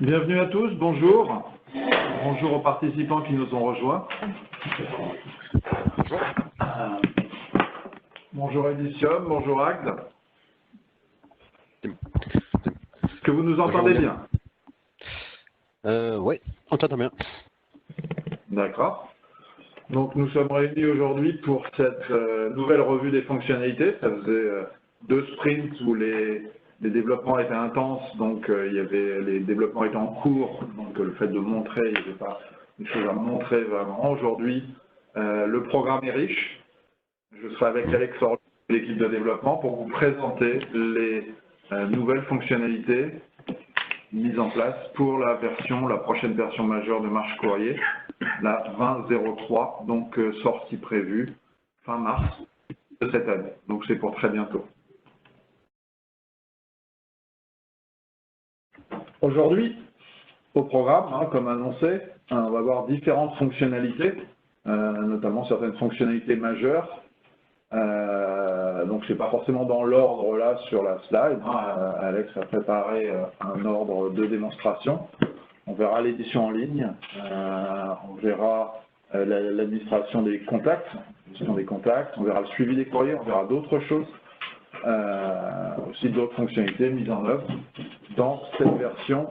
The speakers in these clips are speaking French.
Bienvenue à tous, bonjour. Bonjour aux participants qui nous ont rejoints. Bonjour Edicium, bonjour Agde. Est-ce que vous nous entendez bien? Oui, on t'entend bien. D'accord. Donc nous sommes réunis aujourd'hui pour cette nouvelle revue des fonctionnalités. Ça faisait 2 sprints où les développements étaient intenses, donc les développements étaient en cours, donc le fait de montrer, il n'y avait pas une chose à montrer vraiment. Aujourd'hui, le programme est riche. Je serai avec Alex Orly, l'équipe de développement, pour vous présenter les nouvelles fonctionnalités mises en place pour la prochaine version majeure de Marche Courrier, la 20.03, donc sortie prévue fin mars de cette année. Donc c'est pour très bientôt. Aujourd'hui, au programme, comme annoncé, on va avoir différentes fonctionnalités, notamment certaines fonctionnalités majeures. Donc c'est pas forcément dans l'ordre là sur la slide. Alex a préparé un ordre de démonstration. On verra l'édition en ligne, on verra l'administration des contacts, gestion des contacts, on verra le suivi des courriers, on verra d'autres choses, aussi d'autres fonctionnalités mises en œuvre dans cette version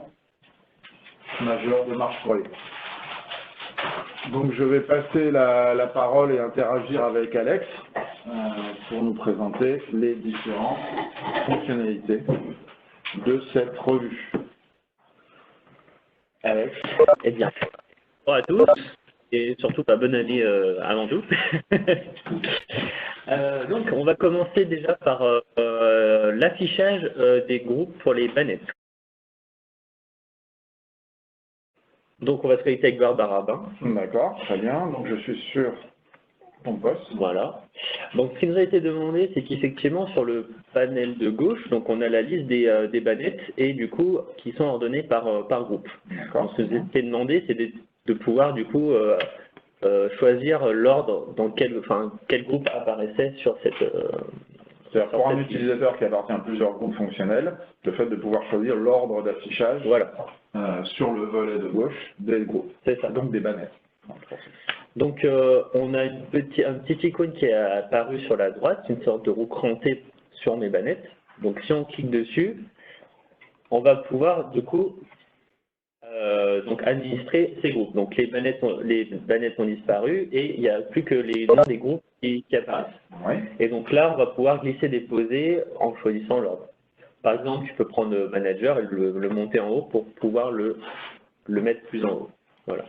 majeure de Marche Courrier. Donc je vais passer la parole et interagir avec Alex pour nous présenter les différentes fonctionnalités de cette revue. Alex. Eh bien, bonjour à tous, et surtout bonne année avant tout. Donc, on va commencer déjà par l'affichage des groupes pour les bannettes. Donc, on va se connecter avec Barbara Bain. D'accord, très bien. Donc, je suis sur ton poste. Voilà. Donc, ce qui nous a été demandé, c'est qu'effectivement, sur le panel de gauche, donc on a la liste des bannettes et du coup, qui sont ordonnées par groupe. Donc, ce qui nous a été demandé, c'est de pouvoir du coup choisir l'ordre dans quel groupe apparaissait sur cette. C'est-à-dire pour un utilisateur qui appartient à plusieurs groupes fonctionnels, le fait de pouvoir choisir l'ordre d'affichage voilà. Sur le volet de gauche des groupes. C'est ça. Donc des bannettes. Donc on a un petit icône qui est apparu sur la droite, une sorte de roue crantée sur mes bannettes. Donc si on clique dessus, on va pouvoir du coup donc administrer ces groupes. Donc les bannettes ont disparu et il n'y a plus que les noms des groupes qui apparaissent. Oui. Et donc là, on va pouvoir glisser-déposer en choisissant l'ordre. Par exemple, tu peux prendre le manager et le monter en haut pour pouvoir le mettre plus en haut. Voilà.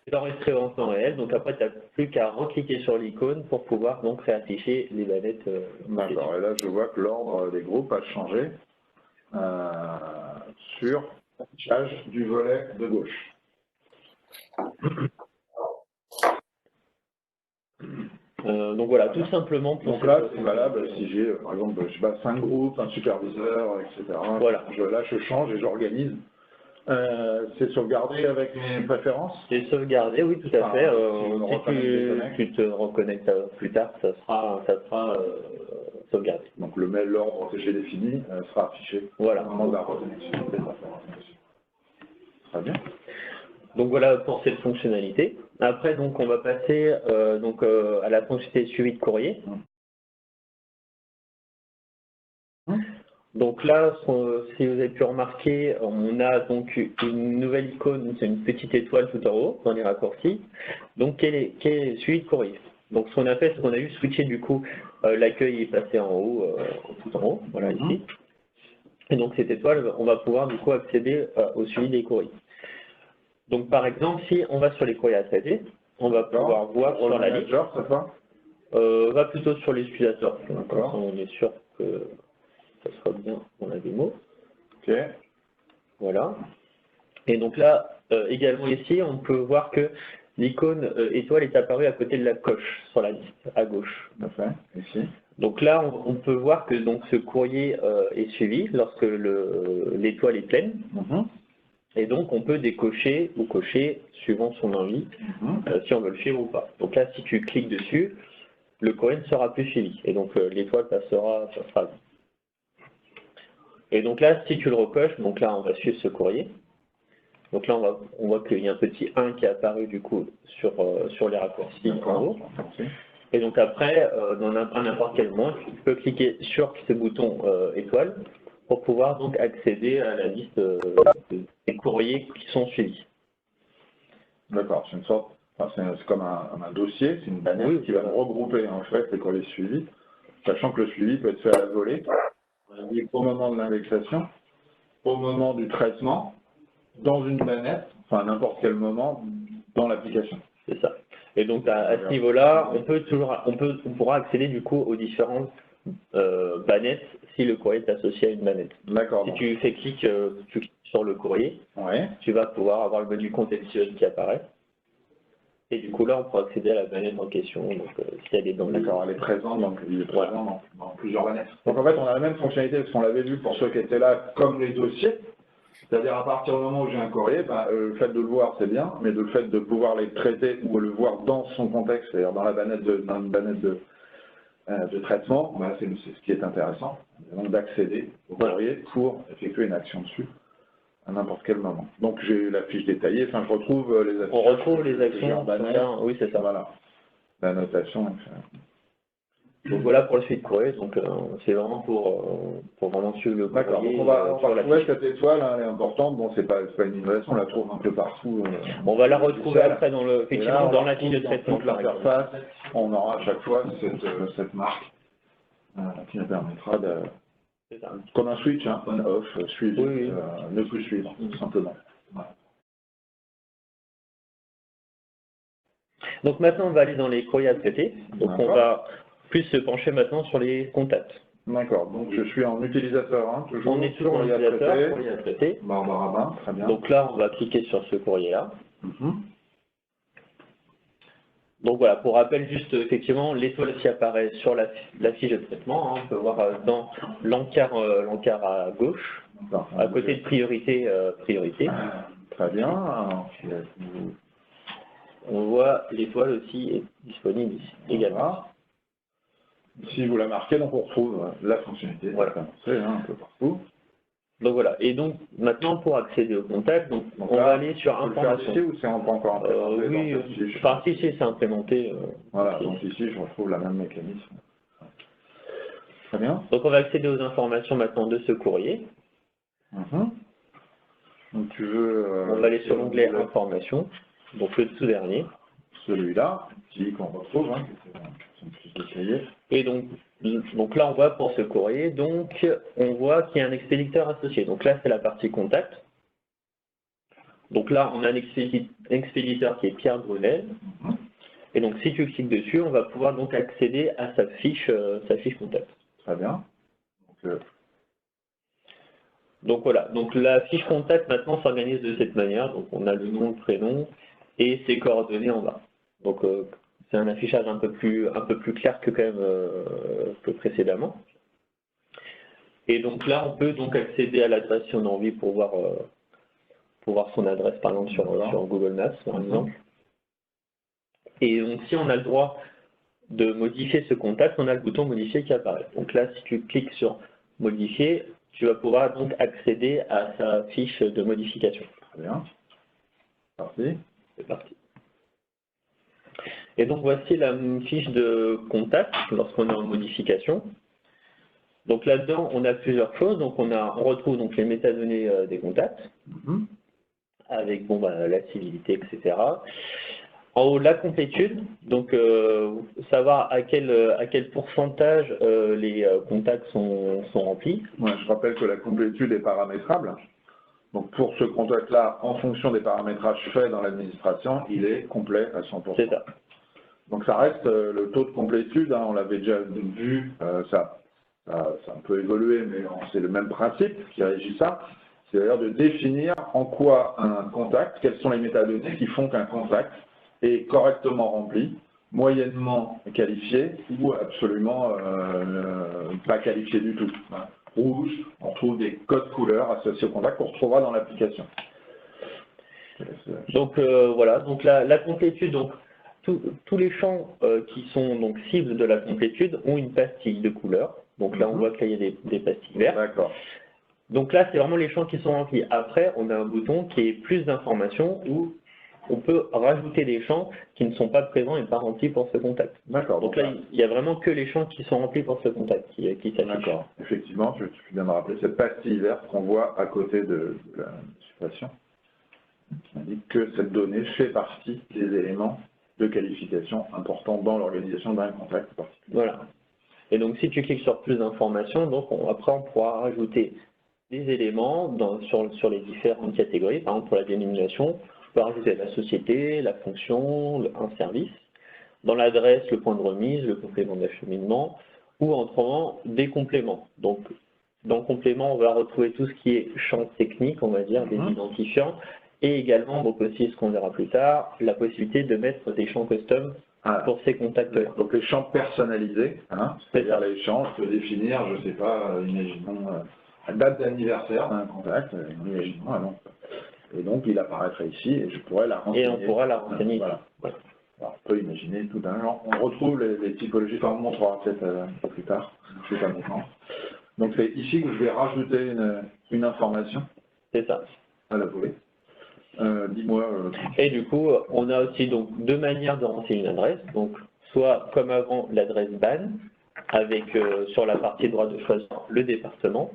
C'est enregistré en temps réel, donc après, tu n'as plus qu'à recliquer sur l'icône pour pouvoir donc réafficher les bannettes. D'accord, et là, je vois que l'ordre des groupes a changé sur l'affichage du volet de gauche. Donc voilà, tout simplement. Donc là, c'est valable si j'ai, par exemple, je sais pas, 5 groupes, un superviseur, etc. Voilà. Là, je change et j'organise. C'est sauvegardé avec mes préférences? C'est sauvegardé, oui, tout à fait. Si tu te reconnectes plus tard, ça sera sauvegardé. Donc l'ordre que j'ai défini sera affiché voilà. au moment de la reconnexion des préférences. Très bien. Donc voilà pour cette fonctionnalité. Après, donc, on va passer à la fonctionnalité suivi de courrier. Donc là, si vous avez pu remarquer, on a donc une nouvelle icône, c'est une petite étoile tout en haut, dans les raccourcis, donc qui est suivi de courrier. Donc ce qu'on a fait, c'est qu'on a eu switché du coup, l'accueil est passé en haut, tout en haut, voilà ici. Et donc cette étoile, on va pouvoir du coup accéder au suivi des courriers. Donc par exemple, si on va sur les courriers à traiter, on va pouvoir voir sur la liste. Va plutôt sur les utilisateurs. D'accord. On est sûr que ça sera bien dans la démo. Ok. Voilà. Et donc là, également ici, on peut voir que l'icône étoile est apparue à côté de la coche sur la liste, à gauche. Parfait. Ici. Donc là, on peut voir que donc, ce courrier est suivi lorsque l'étoile est pleine. Et donc, on peut décocher ou cocher suivant son envie, si on veut le suivre ou pas. Donc là, si tu cliques dessus, le courrier ne sera plus suivi. Et donc, l'étoile passera. Et donc là, si tu le recoches, donc là, on va suivre ce courrier. Donc là, on voit qu'il y a un petit 1 qui est apparu du coup sur les raccourcis en haut. Et donc après, à n'importe quel moment, tu peux cliquer sur ce bouton étoile pour pouvoir donc accéder à la liste des courriers qui sont suivis. D'accord, c'est une sorte, enfin, c'est comme un dossier, c'est une bannière qui va regrouper en fait les courriers suivis, sachant que le suivi peut être fait à la volée, au moment de l'indexation, au moment du traitement, dans une bannière, enfin à n'importe quel moment dans l'application. C'est ça. Et donc à ce niveau-là, on pourra accéder du coup aux différentes bannettes si le courrier est associé à une bannette. D'accord. Si tu fais clic sur le courrier, ouais. Tu vas pouvoir avoir le menu contextuel qui apparaît. Et du coup là, on pourra accéder à la bannette en question. Donc si elle est dans D'accord, elle est présente, donc il est présent dans plusieurs bannettes. Donc en fait, on a la même fonctionnalité parce qu'on l'avait vu pour ceux qui étaient là, comme les dossiers. C'est-à-dire à partir du moment où j'ai un courrier, le fait de le voir c'est bien, mais le fait de pouvoir les traiter ou le voir dans son contexte, c'est-à-dire dans une banette de traitement, c'est ce qui est intéressant, donc d'accéder au courrier pour effectuer une action dessus à n'importe quel moment. Donc j'ai la fiche détaillée, enfin je retrouve les actions. On retrouve les actions, oui c'est ça. Voilà, la notation. Donc voilà pour le suivi de courrier, donc c'est vraiment pour vraiment suivre le courrier. D'accord, donc on va retrouver cette étoile, hein, elle est importante, bon c'est pas une innovation, on la trouve un peu partout. On va la retrouver après effectivement dans la fiche de traitement. Dans l'interface, on aura à chaque fois cette marque qui nous permettra de... Comme un switch, hein, on-off, suivre, ne plus suivre, tout simplement. Ouais. Donc maintenant, on va aller dans les courriers à traiter. Donc on va plus se pencher maintenant sur les contacts. D'accord, donc je suis en utilisateur, hein, toujours. On est toujours en utilisateur, courrier à traiter. Barbara, très bien. Donc là, on va cliquer sur ce courrier-là. Donc voilà, pour rappel, juste effectivement, l'étoile qui apparaît sur la fiche de traitement, hein, on peut voir dans l'encart à gauche, à côté de priorité. Très bien. On voit l'étoile aussi est disponible ici également. Si vous la marquez, donc on retrouve la fonctionnalité. Voilà. Un peu partout. Donc voilà, et donc maintenant pour accéder au contact, donc on va aller sur information. Ici ou c'est pas encore implémenté? Oui, ici c'est implémenté. Voilà, donc ici je retrouve la même mécanisme. Très bien. Donc on va accéder aux informations maintenant de ce courrier. Donc tu veux... on va aller sur l'onglet information, donc le tout dernier. Celui-là, qu'on retrouve, hein, et donc là on voit pour ce courrier, donc on voit qu'il y a un expéditeur associé. Donc là c'est la partie contact. Donc là on a un expéditeur qui est Pierre Brunel. Et donc si tu cliques dessus, on va pouvoir donc accéder à sa fiche contact. Très bien. Donc voilà, donc la fiche contact maintenant s'organise de cette manière. Donc on a le nom, le prénom et ses coordonnées en bas. Donc c'est un affichage un peu plus clair que quand même que précédemment. Et donc là, on peut donc accéder à l'adresse si on a envie pour voir son adresse, par exemple sur Google Maps, par exemple. Et donc si on a le droit de modifier ce contact, on a le bouton modifier qui apparaît. Donc là, si tu cliques sur modifier, tu vas pouvoir donc accéder à sa fiche de modification. Très bien. Parti. C'est parti. Et donc voici la fiche de contact lorsqu'on est en modification. Donc là-dedans, on a plusieurs choses. Donc on retrouve donc les métadonnées des contacts, avec la civilité, etc. En haut, la complétude, donc savoir à quel pourcentage les contacts sont remplis. Ouais, je rappelle que la complétude est paramétrable. Donc pour ce contact-là, en fonction des paramétrages faits dans l'administration, il est complet à 100%. C'est ça. Donc ça reste le taux de complétude, hein, on l'avait déjà vu, ça a un peu évolué, mais c'est le même principe qui régit ça. C'est d'ailleurs de définir en quoi un contact, quelles sont les métadonnées qui font qu'un contact est correctement rempli, moyennement qualifié ou absolument pas qualifié du tout. Rouge, on trouve des codes couleurs associés au contact qu'on retrouvera dans l'application. Donc voilà, donc la complétude, donc tous les champs qui sont donc cibles de la complétude ont une pastille de couleur. Donc là, on voit qu'il y a des pastilles vertes. D'accord. Donc là, c'est vraiment les champs qui sont remplis. Après, on a un bouton qui est plus d'informations où on peut rajouter des champs qui ne sont pas présents et pas remplis pour ce contact. D'accord. Donc là, il n'y a vraiment que les champs qui sont remplis pour ce contact qui s'affichent. D'accord. Effectivement, je suis bien de me rappeler cette pastille verte qu'on voit à côté de la notification qui indique que cette donnée fait partie des éléments de qualification importants dans l'organisation d'un contact particulier. Voilà. Et donc, si tu cliques sur plus d'informations, donc après, on pourra rajouter des éléments sur les différentes catégories. Par exemple, pour la dénomination, on peut rajouter la société, la fonction, un service. Dans l'adresse, le point de remise, le complément d'acheminement, ou autrement, des compléments. Donc, dans le complément, on va retrouver tout ce qui est champ technique, on va dire, des identifiants, et également, donc aussi, ce qu'on verra plus tard, la possibilité de mettre des champs custom pour ces contacts-là. Donc les champs personnalisés, hein, c'est-à-dire les champs, je peux définir, je ne sais pas, imaginons la date d'anniversaire d'un contact, imaginons, alors, et donc il apparaîtrait ici et je pourrais la renseigner. Et on pourra la renseigner. Voilà. Alors, on peut imaginer tout un genre. On retrouve les typologies, enfin on montrera peut-être un peu plus tard, je ne sais pas maintenant. Donc c'est ici que je vais rajouter une information. C'est ça. À la volée. Dis-moi. Et du coup, on a aussi donc deux manières de renseigner une adresse. Donc, soit comme avant l'adresse BAN, avec sur la partie droite de choisir le département,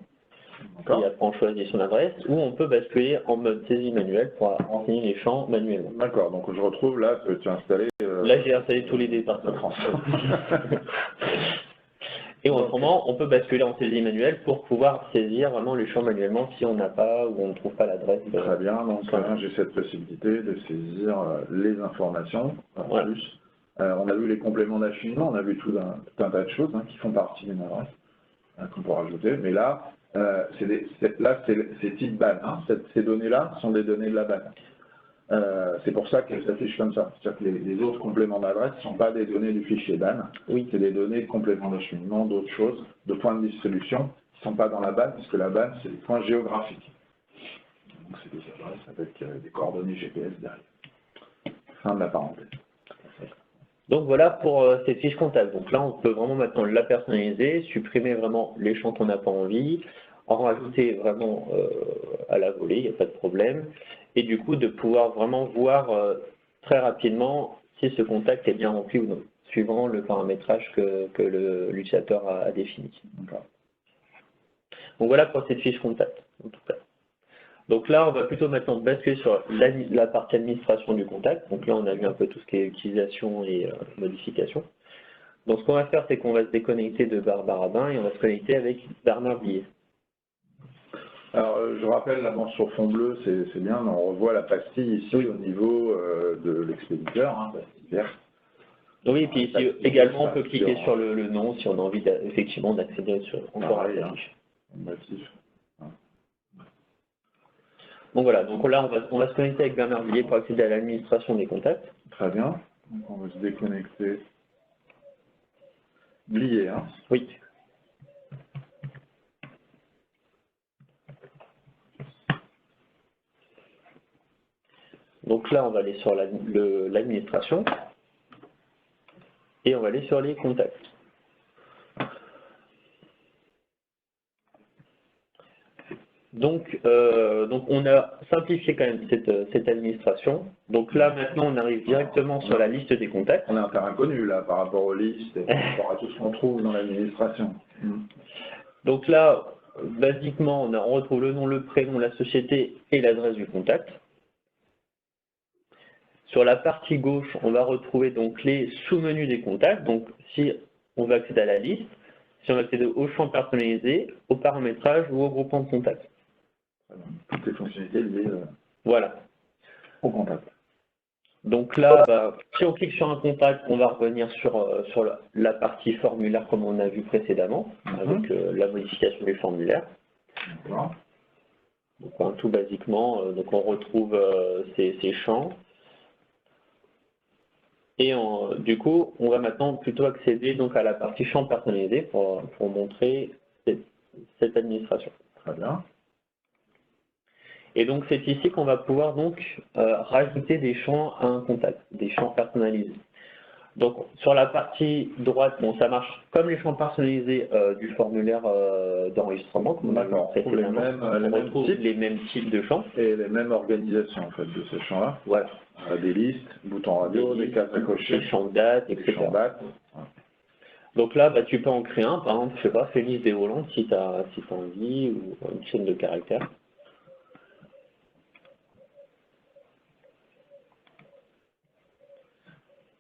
et après on choisit son adresse, ou on peut basculer en mode saisie manuelle pour renseigner les champs manuellement. D'accord, donc je retrouve là que tu as installé. Là, j'ai installé tous les départements. Et autrement, on peut basculer en saisie manuelle pour pouvoir saisir vraiment les champs manuellement si on n'a pas ou on ne trouve pas l'adresse. Très bien, donc j'ai cette possibilité de saisir les informations en plus. On a vu les compléments d'acheminement, on a vu tout un tas de choses qui font partie d'une adresse qu'on peut rajouter. Mais là, c'est type BAN. Ces données-là sont des données de la BAN. C'est pour ça qu'elles s'affichent comme ça. C'est-à-dire que les autres compléments d'adresse ne sont pas des données du fichier BAN, c'est des données de compléments d'acheminement, d'autres choses, de points de distribution, qui ne sont pas dans la BAN, puisque la BAN, c'est des points géographiques. Donc c'est des adresses avec des coordonnées GPS derrière. Fin de la parenthèse. Donc voilà pour ces fiches comptables. Donc là, on peut vraiment maintenant la personnaliser, supprimer vraiment les champs qu'on n'a pas envie, en rajouter vraiment à la volée, il n'y a pas de problème. Et du coup, de pouvoir vraiment voir très rapidement si ce contact est bien rempli ou non, suivant le paramétrage que l'utilisateur a défini. Donc voilà pour cette fiche contact, en tout cas. Donc là, on va plutôt maintenant basculer sur la partie administration du contact. Donc là, on a vu un peu tout ce qui est utilisation et modification. Donc ce qu'on va faire, c'est qu'on va se déconnecter de Barbara Bain et on va se connecter avec Bernard Billet. Alors, je rappelle, la mention sur fond bleu, c'est bien, on revoit la pastille ici au niveau de l'expéditeur, pastille verte. Oui, et puis ici également, on peut cliquer sur le nom si on a envie effectivement d'accéder encore à la fiche. Donc voilà, donc là, on va se connecter avec Bernard Billet pour accéder à l'administration des contacts. Très bien. Donc on va se déconnecter. Billet, hein? Oui. Donc là, on va aller sur l'administration et on va aller sur les contacts. Donc on a simplifié quand même cette administration. Donc là, maintenant, on arrive directement sur la liste des contacts. On est un terrain inconnu, là, par rapport aux listes et par rapport à tout ce qu'on trouve dans l'administration. Donc là, basiquement, on retrouve le nom, le prénom, la société et l'adresse du contact. Sur la partie gauche, on va retrouver donc les sous-menus des contacts. Donc si on veut accéder à la liste, si on veut accéder au champ personnalisé, au paramétrage ou au groupement de contacts. Toutes les fonctionnalités liées voilà. au contact. Donc là, si on clique sur un contact, on va revenir sur la partie formulaire comme on a vu précédemment, avec la modification des formulaires. Donc tout basiquement, donc on retrouve ces champs. Et du coup, on va maintenant plutôt accéder donc à la partie champ personnalisé pour montrer cette administration. Très bien. Et donc c'est ici qu'on va pouvoir donc rajouter des champs à un contact, des champs personnalisés. Donc, sur la partie droite, bon, ça marche comme les champs personnalisés du formulaire d'enregistrement. D'accord, on retrouve les mêmes types de champs. Et les mêmes organisations, en fait, de ces champs-là. Voilà. Des listes, boutons radio, des cases à cocher. Des champs de date, etc. Champs de date. Donc là, bah, tu peux en créer un, par exemple, je sais pas, Félix Deshollandes, si tu as envie, ou une chaîne de caractères.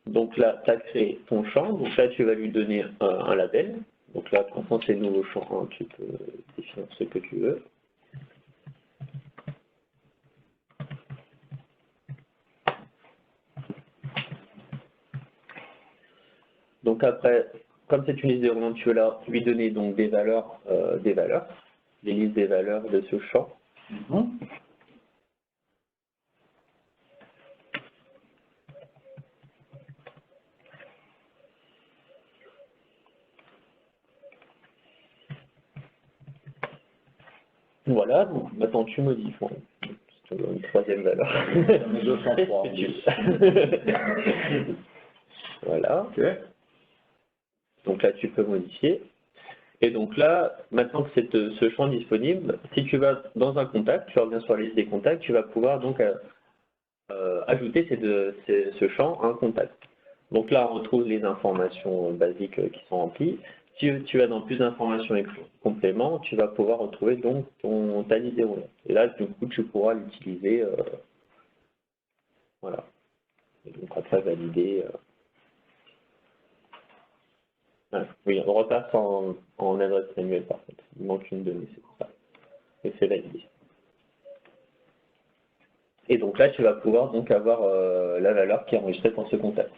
Donc là, tu as créé ton champ, donc là, tu vas lui donner un label. Donc là, pour l'instant, c'est le nouveau champ 1, tu peux définir ce que tu veux. Donc après, comme c'est une liste déroulante, tu vas lui donner donc des valeurs, les listes des valeurs de ce champ. Voilà, donc maintenant tu modifies. Bon, c'est une troisième valeur. 203. Voilà. Okay. Donc là, tu peux modifier. Et donc là, maintenant que c'est ce champ disponible, si tu vas dans un contact, tu reviens sur la liste des contacts, tu vas pouvoir donc ajouter ce champ à un contact. Donc là, on retrouve les informations basiques qui sont remplies. Si tu vas dans plus d'informations et compléments, tu vas pouvoir retrouver donc ta liste déroulante. Et là, du coup, tu pourras l'utiliser. Voilà. Et donc après, valider. Voilà. Oui, on repasse en adresse manuelle par contre. Il manque une donnée, c'est pour ça. Et c'est validé. Et donc là, tu vas pouvoir donc avoir la valeur qui est enregistrée dans ce contact.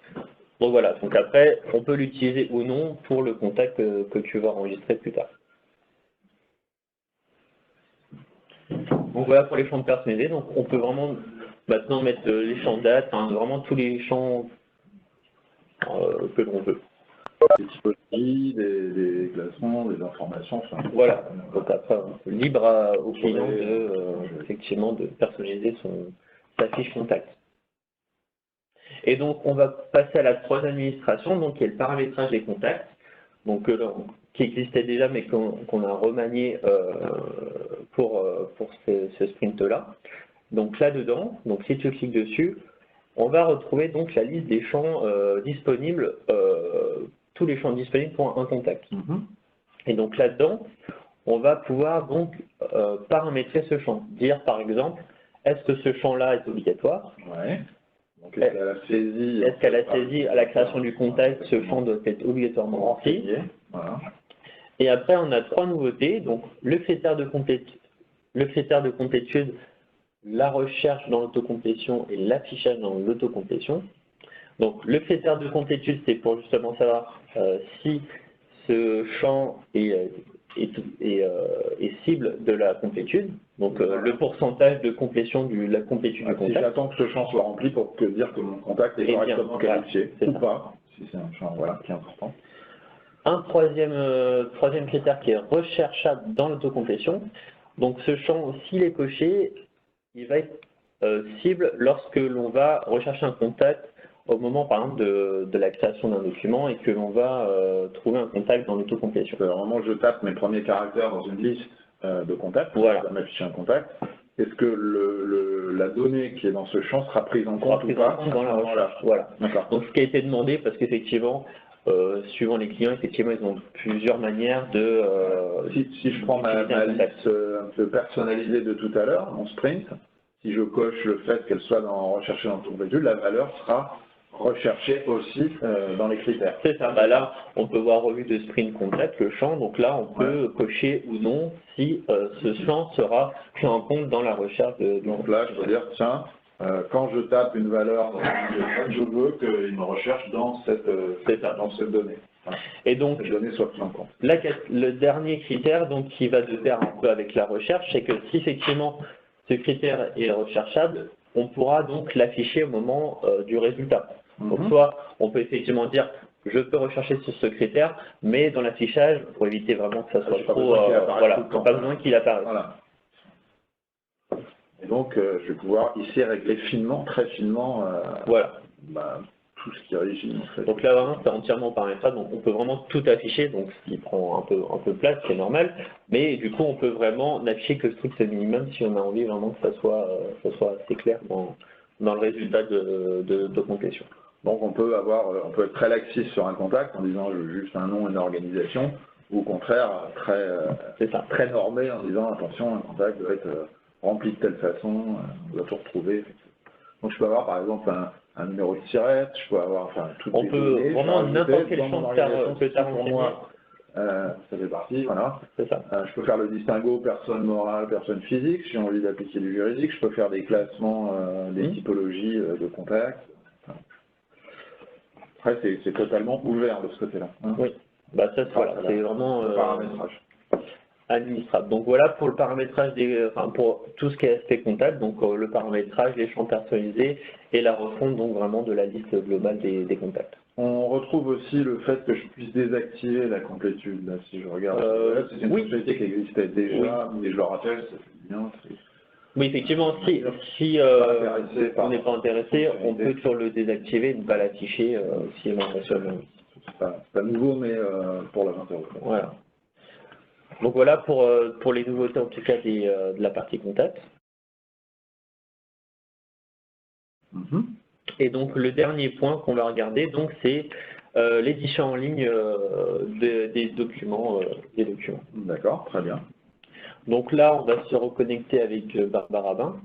Donc voilà, donc après, on peut l'utiliser ou non pour le contact que tu vas enregistrer plus tard. Donc voilà pour les champs personnalisés. Donc on peut vraiment maintenant mettre les champs de date, hein, vraiment tous les champs que l'on veut. Des typologies, des classements, des informations. Enfin, voilà, donc après, libre au client effectivement de personnaliser sa fiche contact. Et donc, on va passer à la troisième administration, donc qui est le paramétrage des contacts, donc qui existait déjà, mais qu'on a remanié pour ce sprint-là. Donc là-dedans, donc si tu cliques dessus, on va retrouver donc la liste des champs disponibles, tous les champs disponibles pour un contact. Et donc là-dedans, on va pouvoir donc paramétrer ce champ, dire par exemple, est-ce que ce champ-là est obligatoire? Ouais. Est-ce qu'à la saisie, à la création du contact, ce champ doit être obligatoirement rempli? Voilà. Et après, on a trois nouveautés. Donc, le critère de complétude, la recherche dans l'autocomplétion et l'affichage dans l'autocomplétion. Donc, le critère de complétude, c'est pour justement savoir si ce champ est cible de la complétude, donc le pourcentage de complétion de la complétude du contact. Si j'attends que ce champ soit rempli pour dire que mon contact est correctement qualifié, ou pas, si c'est un champ qui est important. Un troisième critère qui est recherchable dans l'autocomplétion. Donc ce champ, s'il est coché, il va être cible lorsque l'on va rechercher un contact au moment, par exemple, de la création d'un document et que l'on va trouver un contact dans l'autocomplétion. Vraiment, je tape mes premiers caractères dans une liste de contacts, voilà. Je vais m'afficher un contact. Est-ce que la donnée qui est dans ce champ sera prise en compte ou pas dans la recherche. Voilà. Donc, ce qui a été demandé, parce qu'effectivement, suivant les clients, effectivement, ils ont plusieurs manières de... si je prends ma liste un peu personnalisée de tout à l'heure, mon sprint, si je coche le fait qu'elle soit recherchée dans tout complétude, la valeur sera recherchée aussi dans les critères. C'est ça. Bah là, on peut voir revue de sprint contact, le champ. Donc là, on peut cocher ou non si ce champ sera pris en compte dans la recherche de... Donc là, je peux dire, tiens, quand je tape une valeur, je veux qu'il me recherche dans cette donnée. Voilà. Et donc, cette donnée soit prise en compte. Là, le dernier critère donc, qui va de pair un peu avec la recherche, c'est que si effectivement ce critère est recherchable, on pourra donc l'afficher au moment du résultat. Donc soit on peut effectivement dire je peux rechercher sur ce critère, mais dans l'affichage, pour éviter vraiment que ça soit trop... voilà, pas besoin qu'il apparaisse. Voilà. Et donc je vais pouvoir ici régler finement, très finement, voilà. tout ce qui régit en fait. Donc là vraiment c'est entièrement paramétrable, donc on peut vraiment tout afficher, donc ce qui prend un peu de place, c'est normal, mais du coup on peut vraiment n'afficher que le strict minimum si on a envie vraiment que ça soit assez clair dans le résultat de complétion. Donc on peut être très laxiste sur un contact en disant juste un nom, une organisation, ou au contraire très normé en disant attention, un contact doit être rempli de telle façon, on doit tout retrouver. Donc je peux avoir par exemple un numéro de tirette, je peux avoir toutes on les peut données, vraiment n'importe quel champ que tu as pour renseigné. moi, ça fait partie, voilà. C'est ça. Je peux faire le distinguo personne morale, personne physique, si j'ai envie d'appliquer du juridique, je peux faire des classements, des typologies de contacts. Après, c'est totalement ouvert de ce côté-là. Hein. Oui, bah ça voilà, c'est vraiment paramétrage. administrable. Donc voilà pour le paramétrage pour tout ce qui est aspect comptable, donc le paramétrage, les champs personnalisés et la refonte donc vraiment de la liste globale des contacts. On retrouve aussi le fait que je puisse désactiver la complétude, là, si je regarde. C'est une fonctionnalité qui existait déjà, mais je le rappelle, ça fait bien. Oui, effectivement, si on n'est pas intéressé, on peut toujours le désactiver et ne pas l'afficher si éventuellement. C'est pas nouveau, mais pour la 20 €. Voilà. Donc voilà pour les nouveautés en tout cas de la partie contact. Et donc le dernier point qu'on va regarder, donc c'est l'édition en ligne des documents. D'accord, très bien. Donc là, on va se reconnecter avec Barbara Bain.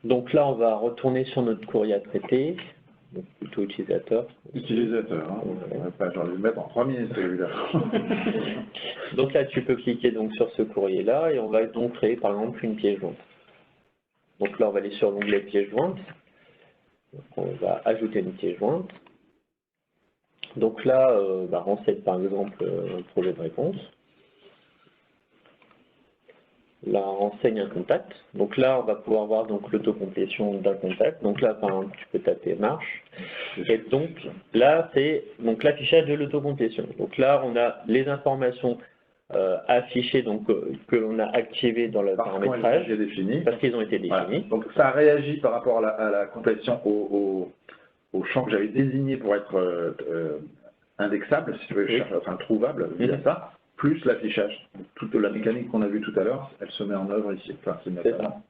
Donc là, on va retourner sur notre courrier à traiter, donc plutôt utilisateur. Utilisateur, hein. J'ai envie de le mettre en premier, celui-là. Donc là, tu peux cliquer donc sur ce courrier-là et on va donc créer par exemple une pièce jointe. Donc là, on va aller sur l'onglet pièce jointe. Donc, on va ajouter une pièce jointe. Donc là, renseigne par exemple un projet de réponse. Là, renseigne un contact. Donc là, on va pouvoir voir donc l'autocomplétion d'un contact. Donc là, par exemple, tu peux taper marche. Et donc là, c'est donc l'affichage de l'autocomplétion. Donc là, on a les informations affichées donc que l'on a activées dans le paramétrage parce qu'ils ont été définis. Voilà. Donc ça réagit par rapport à la complétion au champ que j'avais désigné pour être indexable, si tu veux, enfin trouvable via ça, plus l'affichage. Toute la mécanique qu'on a vue tout à l'heure, elle se met en œuvre ici. Enfin, c'est notamment.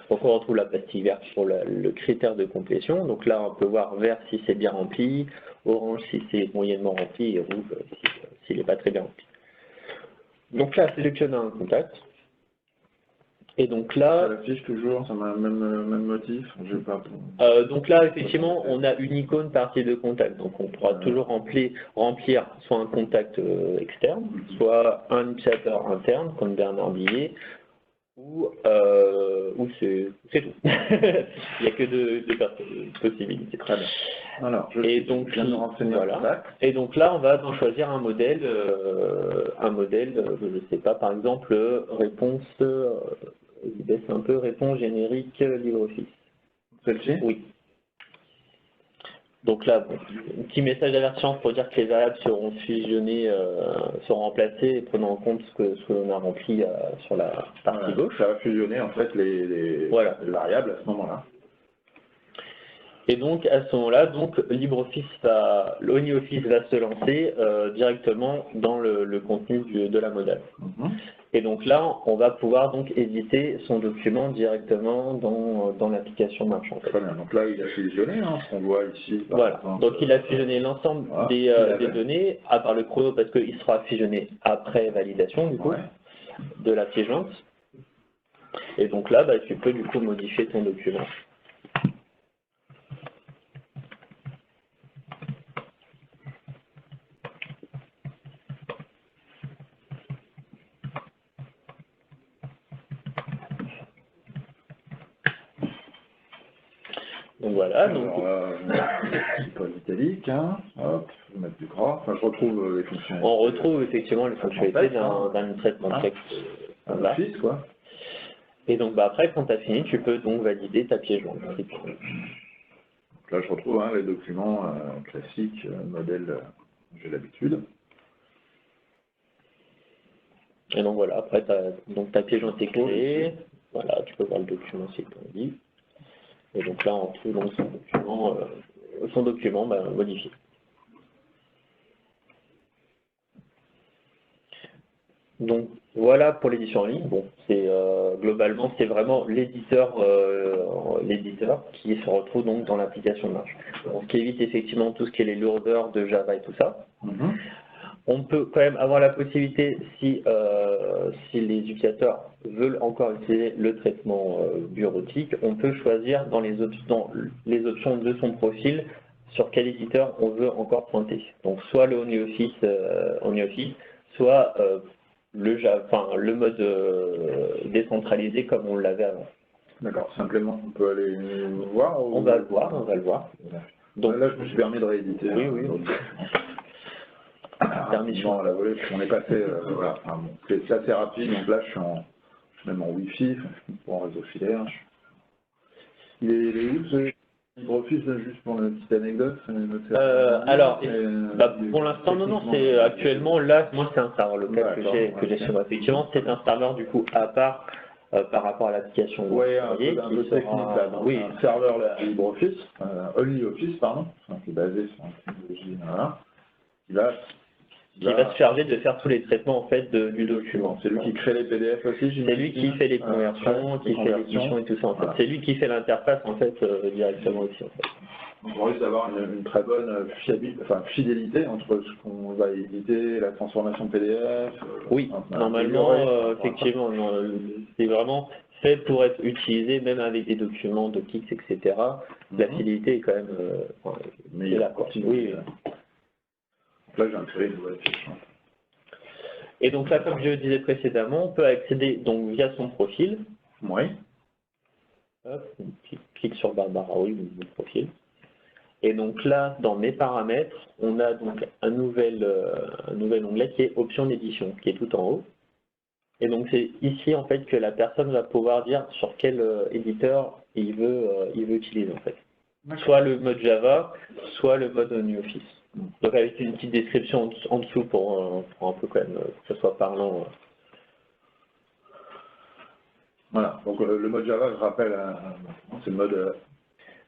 Donc on retrouve la pastille verte pour le critère de complétion. Donc là, on peut voir vert si c'est bien rempli, orange si c'est moyennement rempli et rouge s'il n'est pas très bien rempli. Donc là, sélectionne un contact. Et donc là, ça l'affiche toujours, ça a le même motif. Donc là, effectivement, on a une icône partie de contact. Donc on pourra toujours remplir soit un contact externe, soit un utilisateur interne, comme Bernard Billet, ou c'est tout. Il n'y a que deux possibilités. Très bien. Alors, je viens de me renseigner. Voilà. Et donc là, on va donc choisir un modèle, je ne sais pas, par exemple, réponse, je baisse un peu, réponse générique LibreOffice. Celle-ci? Oui. Donc là, bon, un petit message d'avertissement pour dire que les variables seront fusionnées, seront remplacées, prenant en compte ce que l'on a rempli sur la partie gauche. Ça va fusionner en fait les variables à ce moment-là. Et donc à ce moment-là, donc LibreOffice l'OniOffice va se lancer directement dans le contenu de la modale. Et donc là, on va pouvoir donc éditer son document directement dans l'application March. Très bien. Donc là, il a fusionné, ce qu'on voit ici. Voilà. Donc il a fusionné l'ensemble des données, à part le chrono, parce qu'il sera fusionné après validation du coup de la pièce jointe. Et donc là, tu peux du coup modifier ton document. Donc voilà. C'est pas l'italique, hop, je vais mettre du gras. Enfin, je retrouve les fonctionnalités. On retrouve effectivement les fonctionnalités d'un traitement de texte. Office, quoi. Et donc après, quand tu as fini, tu peux donc valider ta pièce jointe. Donc là, je retrouve les documents classiques, modèle, j'ai l'habitude. Et donc voilà, après ta pièce jointe est créée, voilà, tu peux voir le document si tu as envie. Et donc là, on trouve donc son document modifié. Donc voilà pour l'édition en ligne. Bon, c'est globalement c'est vraiment l'éditeur qui se retrouve donc dans l'application de Marche. Donc, ce qui évite effectivement tout ce qui est les lourdeurs de Java et tout ça. On peut quand même avoir la possibilité, si les utilisateurs veulent encore utiliser le traitement bureautique, on peut choisir dans les options de son profil sur quel éditeur on veut encore pointer. Donc soit le OnlyOffice, soit le mode décentralisé comme on l'avait avant. D'accord, simplement, on peut aller voir ou... On va le voir. Donc là, je me suis permis de rééditer. Oui. Permission à la volée, on est passé, voilà, enfin, bon, c'est assez rapide, donc là, je suis même en Wi-Fi, en réseau filaire. Il est où ce LibreOffice, là, juste pour la petite anecdote? Pour l'instant, non, c'est actuellement, là, moi, c'est un serveur local que j'ai chez moi. Effectivement, c'est un serveur, du coup, à part par rapport à l'application. Oui, un peu technique, là, oui. Un serveur LibreOffice, OnlyOffice, pardon, qui est basé sur une technologie, voilà, qui va se charger de faire tous les traitements en fait du document. C'est lui qui crée les PDF aussi. C'est lui qui fait les conversions, qui fait l'édition et tout ça en fait. Voilà. C'est lui qui fait l'interface en fait directement aussi en fait. Donc on risque d'avoir une très bonne fidélité entre ce qu'on va éditer, la transformation PDF. Oui, normalement, effectivement, c'est vraiment fait pour être utilisé même avec des documents de Kix, etc. La fidélité est quand même là, quoi. Oui. Là, j'ai intégré une nouvelle fiche. Et donc là, comme je le disais précédemment, on peut accéder donc via son profil. Oui. Hop, on clique sur Barbara, oui, mon profil. Et donc là, dans mes paramètres, on a donc un nouvel onglet qui est option d'édition, qui est tout en haut. Et donc c'est ici en fait que la personne va pouvoir dire sur quel éditeur il veut utiliser en fait. Soit le mode Java, soit le mode OnlyOffice. Donc avec une petite description en dessous pour un peu quand même que ce soit parlant. Voilà, donc le mode Java, je rappelle, c'est le mode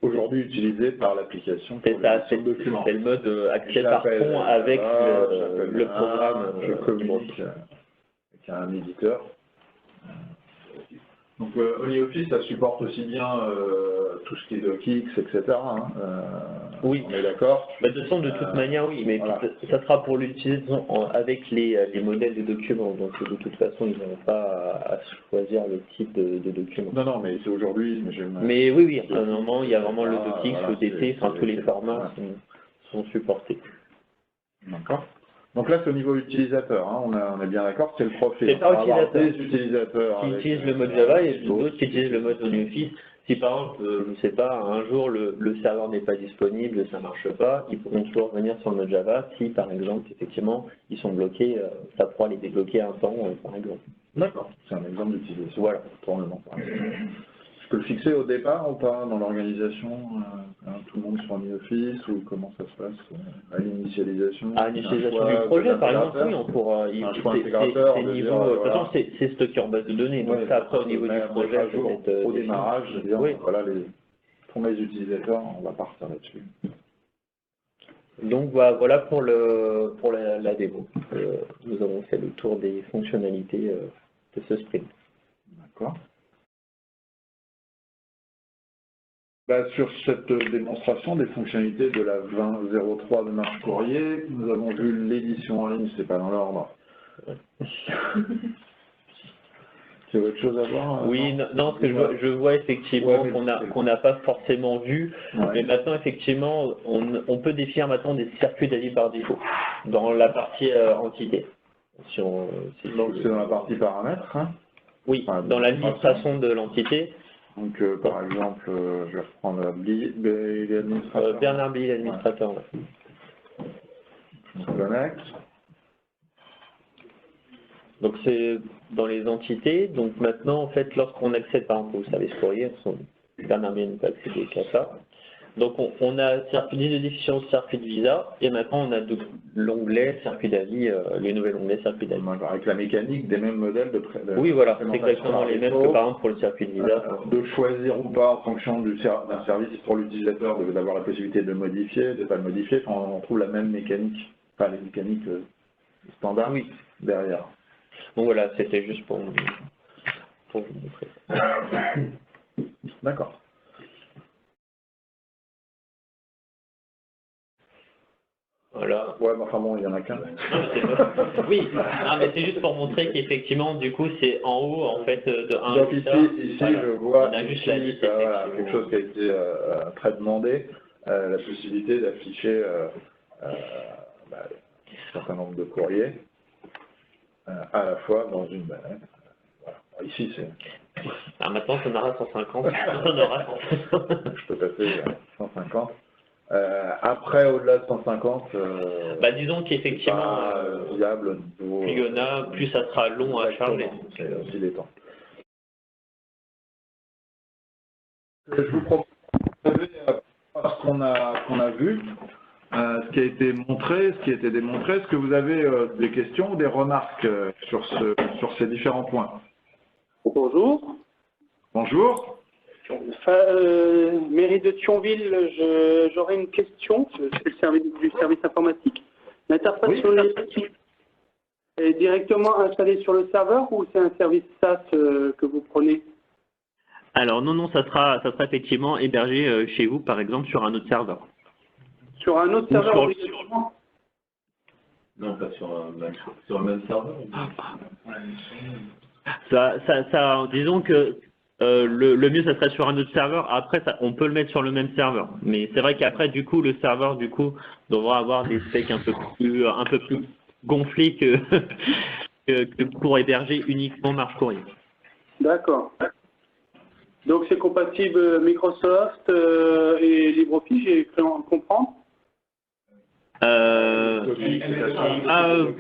aujourd'hui utilisé par l'application. C'est ça, c'est le mode accès par pont avec le programme. Je communique avec un éditeur. Donc OnlyOffice, ça supporte aussi bien tout ce qui est DocX, etc. Oui. On est d'accord. De toute manière, oui, mais voilà. Ça sera pour l'utilisation avec les modèles de documents. Donc de toute façon, ils n'auront pas à choisir le type de document. Non, mais c'est aujourd'hui. Mais oui, à un moment, il y a vraiment le DocX, le DT, tous les formats sont supportés. D'accord. Donc là, c'est au niveau utilisateur, hein, on est bien d'accord, c'est le profil. C'est par utilisateur. Des utilisateurs qui utilisent le mode Java et d'autres qui utilisent le mode OnlyOffice. Si par exemple, je ne sais pas, un jour le serveur n'est pas disponible, ça ne marche pas, ils pourront toujours revenir sur le mode Java si par exemple, effectivement, ils sont bloqués, ça pourra les débloquer un temps, par exemple. D'accord, c'est un exemple d'utilisation. Voilà. Pour le moment. Je peux le fixer au départ ou pas dans l'organisation, tout le monde sur OnlyOffice ou comment ça se passe à l'initialisation? À l'initialisation du projet, par exemple, oui, on pourra. Un choix intégrateur. De toute façon, c'est stocké en base de données, donc ça après au niveau du projet, au démarrage, je veux dire, voilà, pour mes utilisateurs, on va partir là-dessus. Donc voilà pour la démo. Nous avons fait le tour des fonctionnalités de ce sprint. D'accord. Sur cette démonstration des fonctionnalités de la 20.03 de Marche Courrier, nous avons vu l'édition en ligne, c'est pas dans l'ordre. C'est autre chose à voir? Oui, non, parce que je vois effectivement qu'on n'a pas forcément vu, mais maintenant effectivement, on peut définir maintenant des circuits d'avis par défaut dans la partie entité. Donc c'est dans la partie paramètres, hein? Oui, dans l'administration de l'entité. Donc, par exemple, je vais reprendre l'administrateur. Bernard Billy, l'administrateur. On se connecte. Donc, c'est dans les entités. Donc, maintenant, en fait, lorsqu'on accède, par exemple, au service courrier, Bernard Billy ne peut accéder qu'à ça. Donc on a ligne de diffusion, circuit de visa, et maintenant on a l'onglet circuit d'avis, les nouveaux onglets circuit d'avis. Avec la mécanique des mêmes modèles de Oui, voilà, c'est exactement les mêmes que par exemple pour le circuit de visa. De choisir ou pas en fonction d'un service pour l'utilisateur, d'avoir la possibilité de le modifier, de ne pas le modifier, on trouve la même mécanique, enfin les mécaniques standards derrière. Donc voilà, c'était juste pour vous montrer. D'accord. Voilà. Ouais, mais enfin bon, il y en a qu'un. Oui, mais c'est juste pour montrer qu'effectivement, du coup, c'est en haut, en fait, de 1 Donc ici voilà. Je vois on a juste la liste, voilà, quelque chose qui a été très demandé, la possibilité d'afficher un certain nombre de courriers à la fois dans une voilà. Ici, c'est... Alors maintenant, on aura 150, on aura 150. Je peux passer à 150. Après, au-delà de 150, disons qu'effectivement, viable au niveau, plus il y en a, plus ça sera long à charger. C'est aussi les temps. Je vous propose ce qu'on a vu, ce qui a été montré, ce qui a été démontré. Est-ce que vous avez des questions ou des remarques sur ces différents points? Bonjour. Bonjour. Mairie de Thionville, j'aurais une question. Je suis du service informatique. L'interface est directement installée sur le serveur ou c'est un service SaaS que vous prenez? Alors non, ça sera effectivement hébergé chez vous, par exemple, sur un autre serveur. Sur un autre serveur obligatoirement? Non, pas sur le même serveur. Disons que le mieux, ça serait sur un autre serveur. Après, on peut le mettre sur le même serveur. Mais c'est vrai qu'après, du coup, le serveur, devra avoir des specs un peu plus gonflés que pour héberger uniquement marche courrier. D'accord. Donc, c'est compatible Microsoft et LibreOffice, j'ai cru en comprendre?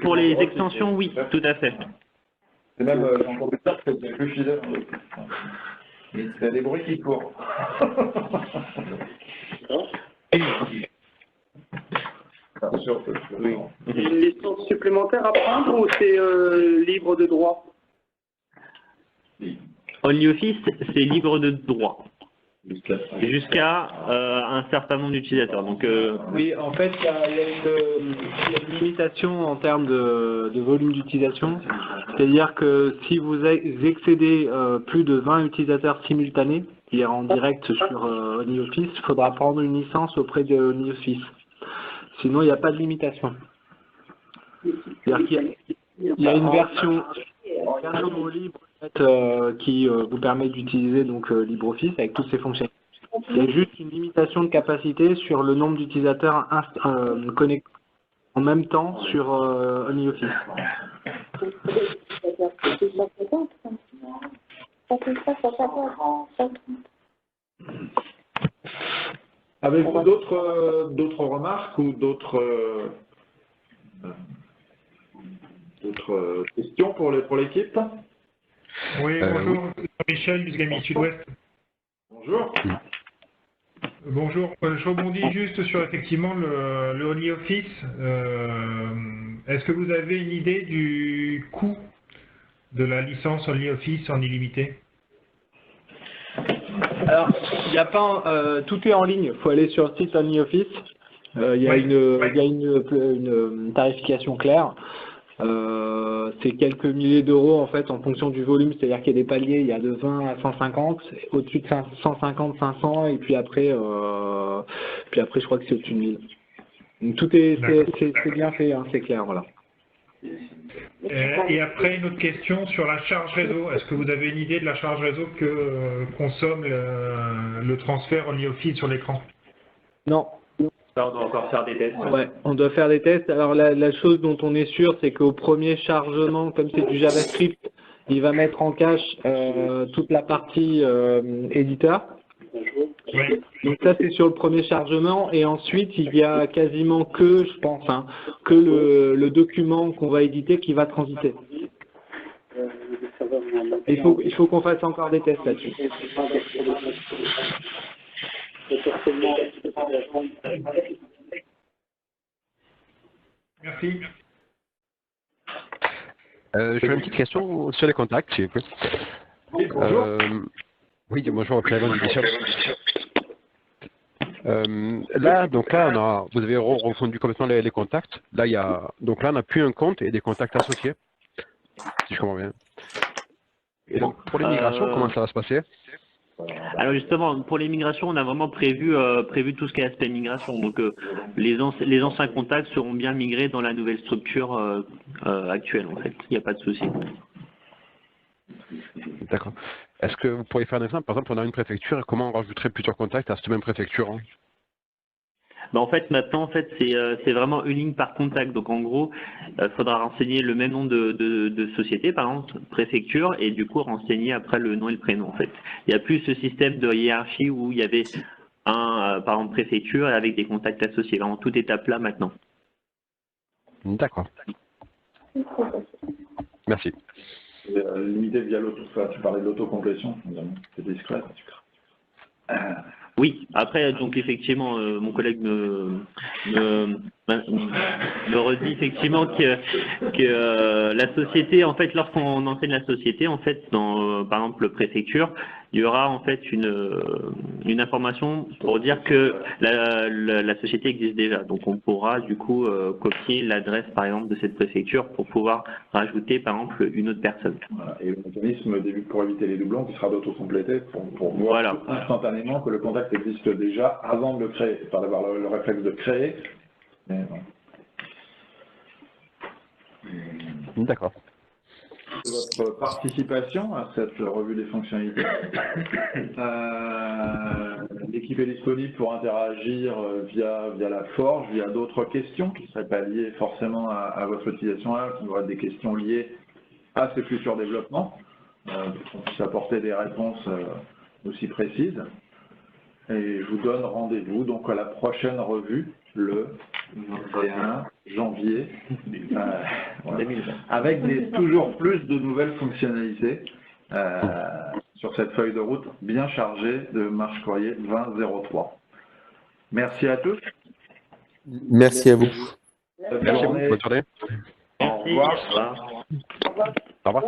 Pour les extensions, oui, tout à fait. c'est même, j'en comprends pas que c'est plus fidèle. Il y a des bruits qui courent. Oui. Une licence supplémentaire à prendre ou c'est libre de droit? OnlyOffice, c'est libre de droit. Jusqu'à un certain nombre d'utilisateurs. Donc, Oui, en fait, il y a une limitation en termes de volume d'utilisation. C'est-à-dire que si vous excédez plus de 20 utilisateurs simultanés, qui est en direct sur OnlyOffice, il faudra prendre une licence auprès de OnlyOffice. Sinon, il n'y a pas de limitation. C'est-à-dire qu'il y a une version libre qui vous permet d'utiliser donc LibreOffice avec toutes ses fonctions. Il y a juste une limitation de capacité sur le nombre d'utilisateurs connectés en même temps sur OnlyOffice. Avez-vous d'autres remarques ou d'autres questions pour l'équipe? Oui, bonjour, Michel, du Gami Sud-Ouest. Bonjour. Bonjour, je rebondis juste sur effectivement le OnlyOffice. Est-ce que vous avez une idée du coût de la licence OnlyOffice en illimité? Alors, il n'y a pas tout est en ligne. Il faut aller sur le site OnlyOffice. Il y a une tarification claire. C'est quelques milliers d'euros en fait en fonction du volume, c'est-à-dire qu'il y a des paliers, il y a de 20 à 150, au-dessus de 150, 500 et puis après je crois que c'est au-dessus de 1000. Donc tout c'est bien fait, hein, c'est clair, voilà. Et après, une autre question sur la charge réseau. Est-ce que vous avez une idée de la charge réseau que consomme le transfert OnlyOffice sur l'écran? Non. on doit encore faire des tests. Ouais, on doit faire des tests. Alors la chose dont on est sûr, c'est qu'au premier chargement, comme c'est du JavaScript, il va mettre en cache toute la partie éditeur. Oui. Donc ça c'est sur le premier chargement et ensuite il y a quasiment que, je pense, que le document qu'on va éditer qui va transiter. Il faut qu'on fasse encore des tests là-dessus. potentiellement. Merci. J'ai une petite question sur les contacts, s'il vous plaît. Oui, bonjour. Oui, bonjour, Clément Bishop. Là, vous avez refondu complètement les contacts. Là, donc là, on n'a plus un compte et des contacts associés, si je comprends bien. Et donc, pour les migrations, comment ça va se passer? Alors justement, pour les migrations, on a vraiment prévu tout ce qui est aspect migration. Donc les anciens contacts seront bien migrés dans la nouvelle structure actuelle, en fait. Il n'y a pas de souci. D'accord. Est-ce que vous pourriez faire un exemple? Par exemple, on a une préfecture, et comment on rajouterait plusieurs contacts à cette même préfecture, hein? En fait, maintenant, en fait, c'est vraiment une ligne par contact. Donc, en gros, il faudra renseigner le même nom de société, par exemple, préfecture, et du coup, renseigner après le nom et le prénom, en fait. Il n'y a plus ce système de hiérarchie où il y avait par exemple, préfecture avec des contacts associés. Vraiment, tout est à plat maintenant. D'accord. Merci. Limité via l'auto, tu parlais de l'autocomplétion, c'est discret. Oui, après, donc effectivement, mon collègue me redit effectivement que la société, en fait, lorsqu'on enseigne la société, en fait, dans, par exemple, le préfecture, il y aura en fait une information pour dire que la société existe déjà. Donc, on pourra du coup copier l'adresse, par exemple, de cette préfecture pour pouvoir rajouter, par exemple, une autre personne. Voilà. Et le mécanisme pour éviter les doublons qui sera d'autocompléter pour voir Voilà. instantanément que le contact existe déjà avant de le créer, pas d'avoir le réflexe de créer. Mais, bon. D'accord. Votre participation à cette revue des fonctionnalités. L'équipe est disponible pour interagir via la forge, via d'autres questions qui ne seraient pas liées forcément à votre utilisation là, qui vont être des questions liées à ces futurs développements, pour qu'on puisse apporter des réponses aussi précises. Et je vous donne rendez-vous donc à la prochaine revue, le 21 janvier, voilà, avec toujours plus de nouvelles fonctionnalités sur cette feuille de route bien chargée de marche courrier 2003. Merci à tous. Merci à vous. Merci à vous. Bonne journée. Au revoir. Au revoir.